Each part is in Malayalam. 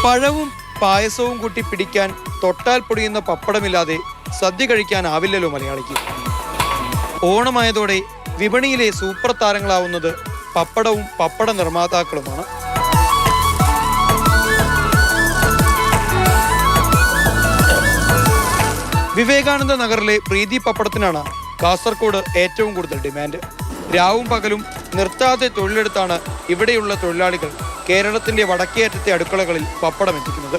പഴവും പായസവും കൂട്ടി പിടിക്കാൻ തൊട്ടാൽ പൊടിയുന്ന പപ്പടമില്ലാതെ സദ്യ കഴിക്കാനാവില്ലല്ലോ മലയാളിക്ക്. ഓണമായതോടെ വിപണിയിലെ സൂപ്പർ താരങ്ങളാവുന്നത് പപ്പടവും പപ്പട നിർമ്മാതാക്കളുമാണ്. വിവേകാനന്ദ നഗറിലെ പ്രീതി പപ്പടത്തിനാണ് കാസർഗോഡ് ഏറ്റവും കൂടുതൽ ഡിമാൻഡ്. രാവും പകലും നിർത്താതെ തൊഴിലെടുത്താണ് ഇവിടെയുള്ള തൊഴിലാളികൾ കേരളത്തിന്റെ വടക്കേയറ്റത്തെ അടുക്കളകളിൽ പപ്പടം എത്തിക്കുന്നത്.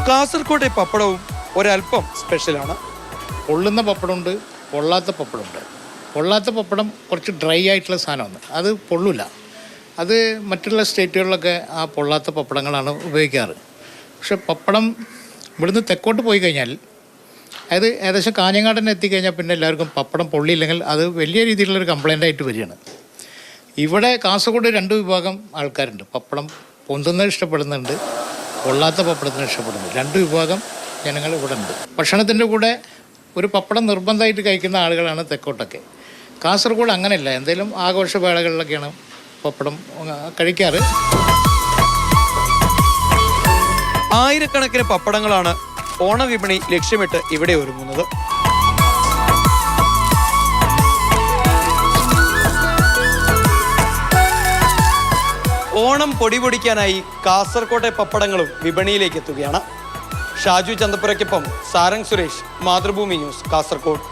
കാസർഗോഡെ പപ്പടവും ഒരൽപ്പം സ്പെഷ്യലാണ്. പൊള്ളുന്ന പപ്പടമുണ്ട്, പൊള്ളാത്ത പപ്പടമുണ്ട്. പൊള്ളാത്ത പപ്പടം കുറച്ച് ഡ്രൈ ആയിട്ടുള്ള സാധനമാണ്, അത് പൊള്ളില്ല. അത് മറ്റുള്ള സ്റ്റേറ്റുകളിലൊക്കെ ആ പൊള്ളാത്ത പപ്പടങ്ങളാണ് ഉപയോഗിക്കാറ്. പക്ഷെ പപ്പടം ഇവിടുന്ന് തെക്കോട്ട് പോയി കഴിഞ്ഞാൽ, അതായത് ഏകദേശം കാഞ്ഞങ്ങാടിന് എത്തിക്കഴിഞ്ഞാൽ പിന്നെ എല്ലാവർക്കും പപ്പടം പൊള്ളിയില്ലെങ്കിൽ അത് വലിയ രീതിയിലുള്ളൊരു കംപ്ലൈൻ്റ് ആയിട്ട് വരികയാണ്. ഇവിടെ കാസർഗോഡ് 2 വിഭാഗം ആൾക്കാരുണ്ട്. പപ്പടം പൊന്തുന്നത് ഇഷ്ടപ്പെടുന്നുണ്ട്, പൊള്ളാത്ത പപ്പടത്തിന് ഇഷ്ടപ്പെടുന്നുണ്ട്. 2 വിഭാഗം ജനങ്ങൾ ഇവിടെ ഉണ്ട്. ഭക്ഷണത്തിൻ്റെ കൂടെ ഒരു പപ്പടം നിർബന്ധമായിട്ട് കഴിക്കുന്ന ആളുകളാണ് തെക്കോട്ടൊക്കെ. കാസർഗോഡ് അങ്ങനെയല്ല, എന്തെങ്കിലും ആഘോഷവേളകളിലൊക്കെയാണ് പപ്പടം കഴിക്കാറ്. ആയിരക്കണക്കിന് പപ്പടങ്ങളാണ് ഓണവിപണി ലക്ഷ്യമിട്ട് ഇവിടെ ഒരുങ്ങുന്നത്. ഓണം പൊടിപൊടിക്കാനായി കാസർകോട്ടെ പപ്പടങ്ങളും വിപണിയിലേക്ക് എത്തുകയാണ്. ഷാജു ചന്തപ്പുരയ്ക്കൊപ്പം സാരംഗ് സുരേഷ്, മാതൃഭൂമി ന്യൂസ്, കാസർഗോഡ്.